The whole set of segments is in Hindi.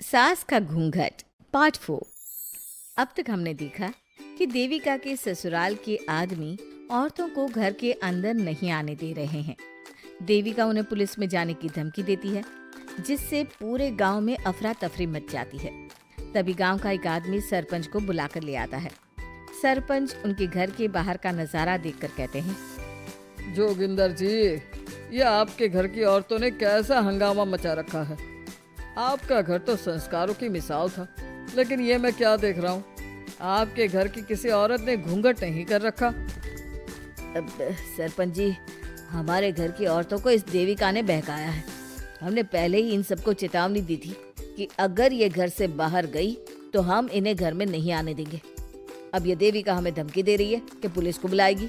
सास का घूंघट पार्ट 4। अब तक हमने देखा कि देविका के ससुराल के आदमी औरतों को घर के अंदर नहीं आने दे रहे हैं। देविका उन्हें पुलिस में जाने की धमकी देती है, जिससे पूरे गांव में अफरा तफरी मच जाती है। तभी गांव का एक आदमी सरपंच को बुलाकर ले आता है। सरपंच उनके घर के बाहर का नजारा देखकर कहते हैं, जोगिंदर जी, ये आपके घर की औरतों ने कैसा हंगामा मचा रखा है। आपका घर तो संस्कारों की मिसाल था, लेकिन ये मैं क्या देख रहा हूँ, आपके घर की किसी औरत ने घूंघट नहीं कर रखा। अब सरपंच जी, हमारे घर की औरतों को इस देविका ने बहकाया है। हमने पहले ही इन सबको चेतावनी दी थी कि अगर ये घर से बाहर गई तो हम इन्हें घर में नहीं आने देंगे। अब ये देविका हमें धमकी दे रही है कि पुलिस को बुलाएगी।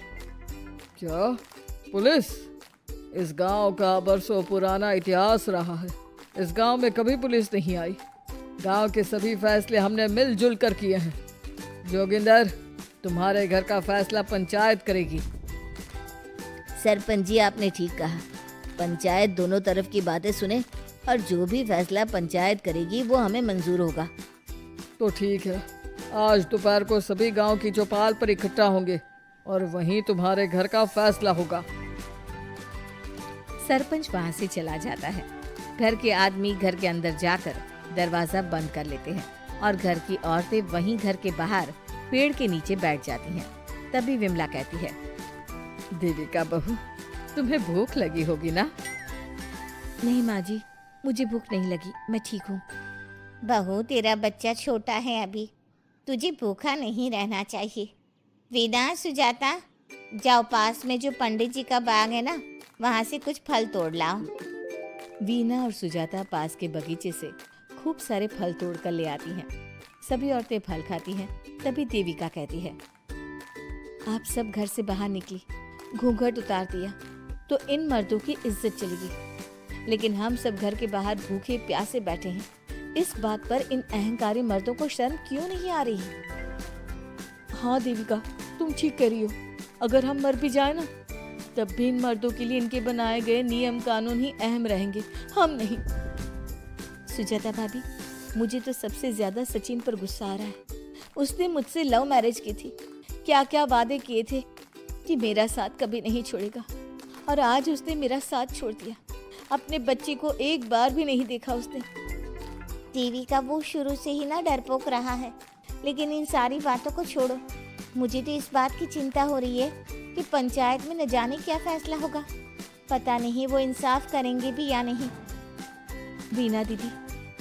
क्या पुलिस? इस गांव का बरसों पुराना इतिहास रहा है। इस गांव में कभी पुलिस नहीं आई। गांव के सभी फैसले हमने मिलजुल कर किए हैं। जोगिंदर, तुम्हारे घर का फैसला पंचायत करेगी। सरपंच जी, आपने ठीक कहा। पंचायत दोनों तरफ की बातें सुने और जो भी फैसला पंचायत करेगी वो हमें मंजूर होगा। तो ठीक है, आज दोपहर को सभी गांव की चौपाल पर इकट्ठा होंगे और वहीं तुम्हारे घर का फैसला होगा। सरपंच वहां से चला जाता है। घर के आदमी घर के अंदर जाकर दरवाजा बंद कर लेते हैं और घर की औरतें वहीं घर के बाहर पेड़ के नीचे बैठ जाती हैं। तभी विमला कहती है, देविका बहू, तुम्हें भूख लगी होगी ना? नहीं माँ जी, मुझे भूख नहीं लगी, मैं ठीक हूँ। बहू, तेरा बच्चा छोटा है अभी, तुझे भूखा नहीं रहना चाहिए। वीना, सुजाता, जाओ पास में जो पंडित जी का बाग है ना, वहाँ से कुछ फल तोड़ लाओ। वीना और सुजाता पास के बगीचे से खूब सारे फल तोड़ कर ले आती हैं। सभी औरतें फल खाती हैं। तभी देविका कहती है, आप सब घर से बाहर निकली, घूंघट उतार दिया तो इन मर्दों की इज्जत चलेगी, लेकिन हम सब घर के बाहर भूखे प्यासे बैठे हैं। इस बात पर इन अहंकारी मर्दों को शर्म क्यों नहीं आ रही? हाँ देविका, तुम ठीक कह रही हो। अगर हम मर भी जाए ना, तब भी इन मर्दों के लिए इनके बनाए गए नियम कानून ही अहम रहेंगे, हम नहीं। सुजाता भाभी, मुझे तो सबसे ज्यादा सचिन पर गुस्सा आ रहा है। उसने मुझसे लव मैरिज की थी, क्या क्या वादे किए थे कि मेरा साथ कभी नहीं छोड़ेगा, और आज उसने मेरा साथ छोड़ दिया। अपने बच्चे को एक बार भी नहीं देखा उसने। देविका, वो शुरू से ही ना डरपोक रहा है, लेकिन इन सारी बातों को छोड़ो। मुझे तो इस बात की चिंता हो रही है कि पंचायत में न जाने क्या फैसला होगा। पता नहीं वो इंसाफ करेंगे भी या नहीं। वीना दीदी,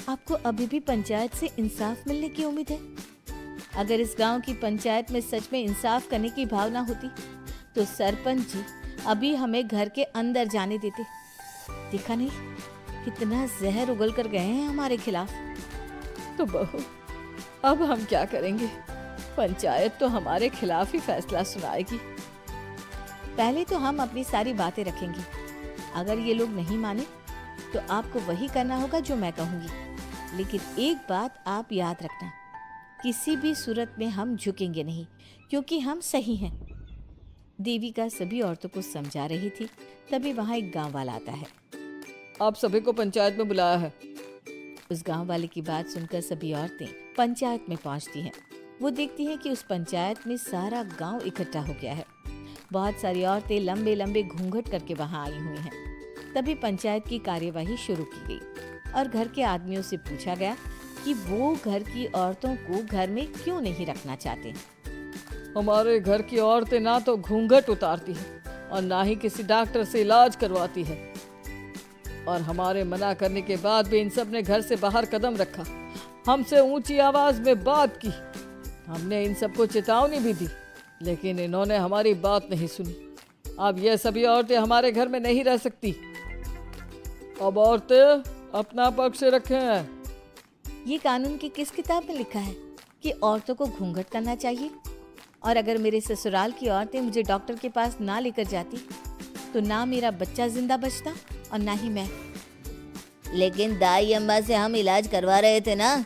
आपको अभी भी पंचायत से इंसाफ मिलने की उम्मीद है? अगर इस गांव की पंचायत में सच में इंसाफ करने की भावना होती तो सरपंच जी अभी हमें घर के अंदर जाने देते। देखा नहीं कितना जहर उगल कर गए हैं हमारे खिलाफ। तो बहू, अब हम क्या करेंगे? पंचायत तो हमारे खिलाफ ही फैसला सुनाएगी। पहले तो हम अपनी सारी बातें रखेंगे। अगर ये लोग नहीं माने तो आपको वही करना होगा जो मैं कहूँगी। लेकिन एक बात आप याद रखना, किसी भी सूरत में हम झुकेंगे नहीं, क्योंकि हम सही हैं। देविका सभी औरतों को समझा रही थी। तभी वहाँ एक गांव वाला आता है। आप सभी को पंचायत में बुलाया है। उस गांव वाले की बात सुनकर सभी औरतें पंचायत में पहुंचती हैं। वो देखती हैं कि उस पंचायत में सारा गांव इकट्ठा हो गया है। बहुत सारी औरतें लंबे लंबे घूंघट करके वहां आई हुई हैं। तभी पंचायत की कार्यवाही शुरू की गई और घर के आदमियों से पूछा गया कि वो घर की औरतों को घर में क्यों नहीं रखना चाहते। हमारे घर की औरतें ना तो घूंघट उतारती है और ना ही किसी डॉक्टर से इलाज करवाती है, और हमारे मना करने के बाद भी इन सब ने घर से बाहर कदम रखा, हमसे ऊंची आवाज में बात की। हमने इन सबको चेतावनी भी दी, लेकिन इन्होंने हमारी बात नहीं सुनी। अब ये सभी औरतें हमारे घर में नहीं रह सकती। अब औरतें अपना पक्ष रखें। ये कानून की किस किताब में लिखा है कि औरतों को घूंघट करना चाहिए? और अगर मेरे ससुराल की औरतें मुझे डॉक्टर के पास ना लेकर जाती तो ना मेरा बच्चा जिंदा बचता और ना ही मैं। लेकिन दाई अम्मा से हम इलाज करवा रहे थे ना।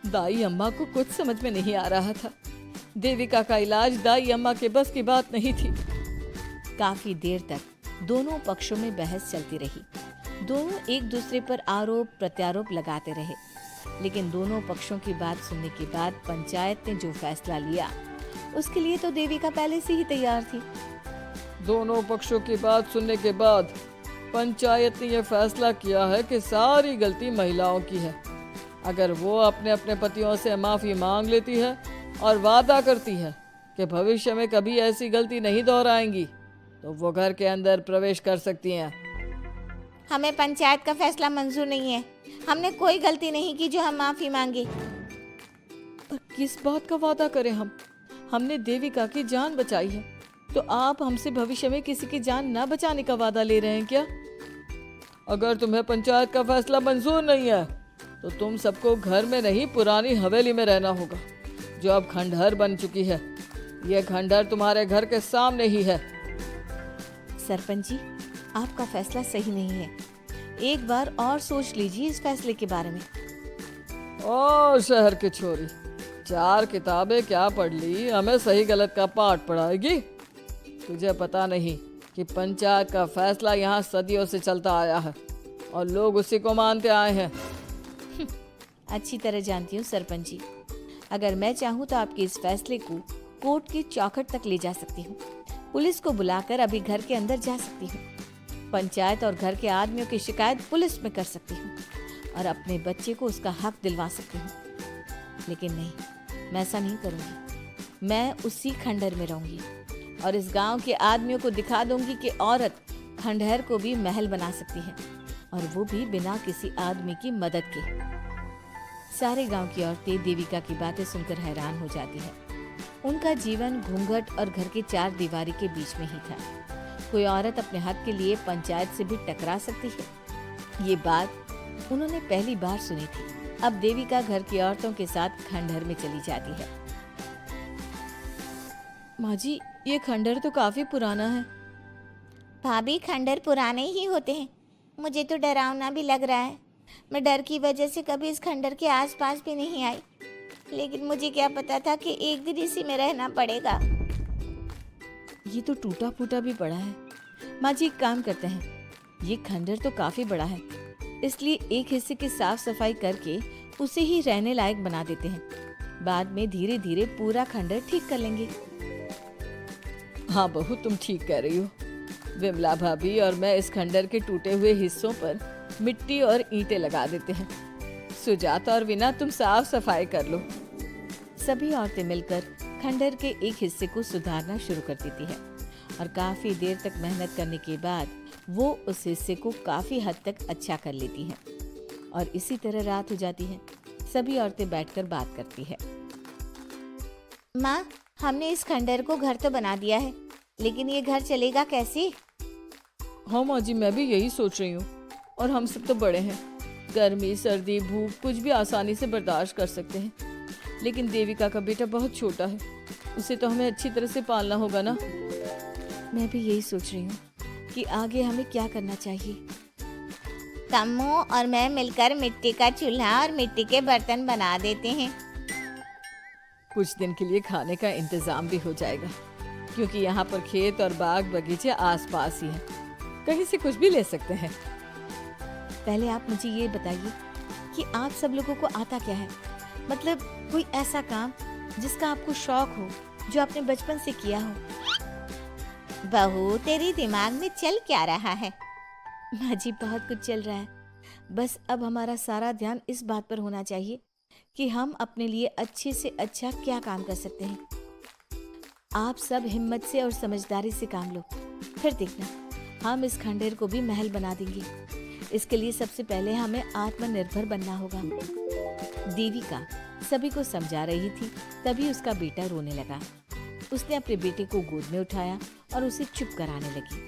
दाई अम्मा को कुछ समझ में नहीं आ रहा था। देविका का इलाज दाई अम्मा के बस की बात नहीं थी। काफी देर तक दोनों पक्षों में बहस चलती रही। दोनों एक दूसरे पर आरोप प्रत्यारोप लगाते रहे, लेकिन दोनों पक्षों की बात सुनने के बाद पंचायत ने जो फैसला लिया उसके लिए तो देविका पहले से ही तैयार थी। दोनों पक्षों की बात सुनने के बाद पंचायत ने यह फैसला किया है कि सारी गलती महिलाओं की है। अगर वो अपने अपने पतियों से माफी मांग लेती है और वादा करती है कि भविष्य में कभी ऐसी गलती नहीं दोहराएंगी, तो वो घर के अंदर प्रवेश कर सकती हैं। हमें पंचायत का फैसला मंजूर नहीं है। हमने कोई गलती नहीं की जो हम माफी मांगे। पर किस बात का वादा करें हम? हमने देविका की जान बचाई है, तो आप हमसे भविष्य में किसी की जान न बचाने का वादा ले रहे हैं क्या? अगर तुम्हें पंचायत का फैसला मंजूर नहीं है तो तुम सबको घर में नहीं पुरानी हवेली में रहना होगा, जो अब खंडहर बन चुकी है। यह खंडहर तुम्हारे घर के सामने ही है। सरपंच जी, आपका फैसला सही नहीं है। एक बार और सोच लीजिए इस फैसले के बारे में। ओ शहर की छोरी, 4 किताबें क्या पढ़ ली, हमें सही गलत का पाठ पढ़ाएगी? तुझे पता नहीं कि पंचायत का फैसला यहाँ सदियों से चलता आया है और लोग उसी को मानते आए हैं। अच्छी तरह जानती हूँ सरपंच जी। अगर मैं चाहूँ तो आपके इस फैसले को कोर्ट की चौखट तक ले जा सकती हूँ। पुलिस को बुलाकर अभी घर के अंदर जा सकती हूँ। पंचायत और घर के आदमियों की शिकायत पुलिस में कर सकती हूँ और अपने बच्चे को उसका हक दिलवा सकती हूँ। लेकिन नहीं, मैं ऐसा नहीं करूँगी। मैं उसी खंडहर में रहूँगी और इस गांव के आदमियों को दिखा दूंगी कि औरत खंडहर को भी महल बना सकती है, और वो भी बिना किसी आदमी की मदद के। सारे गांव की औरतें देविका की बातें सुनकर हैरान हो जाती है। उनका जीवन घूंघट और घर के 4 दीवारी के बीच में ही था। कोई औरत अपने हक के लिए पंचायत से भी टकरा सकती है, ये बात उन्होंने पहली बार सुनी थी। अब देविका घर की औरतों के साथ खंडहर में चली जाती है। माँ जी, ये खंडहर तो काफी पुराना है। भाभी, खंडहर पुराने ही होते हैं। मुझे तो डरावना भी लग रहा है। मैं डर की वजह से कभी इस खंडहर के आसपास भी नहीं आई, लेकिन मुझे क्या पता था कि एक दिन इसी में रहना पड़ेगा। ये तो टूटा फूटा भी पड़ा है। माँ जी, एक काम करते हैं, ये खंडहर तो काफी बड़ा है, इसलिए एक हिस्से की साफ सफाई करके उसे ही रहने लायक बना देते हैं। बाद में धीरे धीरे पूरा खंडहर ठीक कर लेंगे। हाँ बहू, तुम ठीक कह रही हो। विमला भाभी और मैं इस खंडहर के टूटे हुए हिस्सों पर मिट्टी और ईंटें लगा देते हैं। सुजाता और विना, तुम साफ सफाई कर लो। सभी औरतें मिलकर खंडहर के एक हिस्से को सुधारना शुरू कर देती है और काफी देर तक मेहनत करने के बाद वो उस हिस्से को काफी हद तक अच्छा कर लेती हैं। और इसी तरह रात हो जाती है। सभी औरतें बैठकर बात करती है। माँ, हमने इस खंडहर को घर तो बना दिया है, लेकिन ये घर चलेगा कैसे? हाँ माँ जी, मैं भी यही सोच रही हूँ। और हम सब तो बड़े हैं, गर्मी सर्दी भूख कुछ भी आसानी से बर्दाश्त कर सकते हैं, लेकिन देविका का बेटा बहुत छोटा है, उसे तो हमें अच्छी तरह से पालना होगा ना। मैं भी यही सोच रही हूँ कि आगे हमें क्या करना चाहिए। तम्मू और मैं मिलकर मिट्टी का चूल्हा और मिट्टी के बर्तन बना देते हैं। कुछ दिन के लिए खाने का इंतजाम भी हो जाएगा, क्योंकि यहाँ पर खेत और बाग बगीचे आसपास ही हैं, कहीं से कुछ भी ले सकते हैं। पहले आप मुझे ये बताइए कि आप सब लोगों को आता क्या है? मतलब कोई ऐसा काम जिसका आपको शौक हो, जो आपने बचपन से किया हो। बहू, तेरी दिमाग में चल क्या रहा है? माँ जी, बहुत कुछ चल रहा है। बस अब हमारा सारा ध्यान इस बात पर होना चाहिए कि हम अपने लिए अच्छे से अच्छा क्या काम कर सकते हैं। आप सब हिम्मत से और समझदारी से काम लो, फिर देखना हम इस खंडहर को भी महल बना देंगे। इसके लिए सबसे पहले हमें आत्मनिर्भर बनना होगा। देविका सभी को समझा रही थी, तभी उसका बेटा रोने लगा। उसने अपने बेटे को गोद में उठाया और उसे चुप कराने लगी।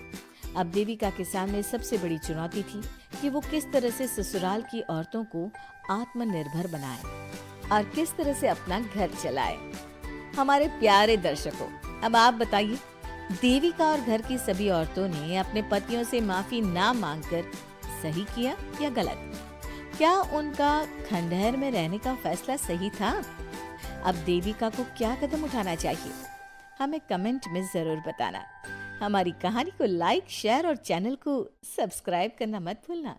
अब देविका के सामने सबसे बड़ी चुनौती थी कि वो किस तरह से ससुराल की औरतों को आत्मनिर्भर बनाए और किस तरह से अपना घर चलाए। हमारे प्यारे दर्शकों, अब आप बताइए, देविका और घर की सभी औरतों ने अपने पतियों से माफी ना मांगकर सही किया या गलत? क्या उनका खंडहर में रहने का फैसला सही था? अब देविका को क्या कदम उठाना चाहिए, हमें कमेंट में जरूर बताना। हमारी कहानी को लाइक, शेयर और चैनल को सब्सक्राइब करना मत भूलना।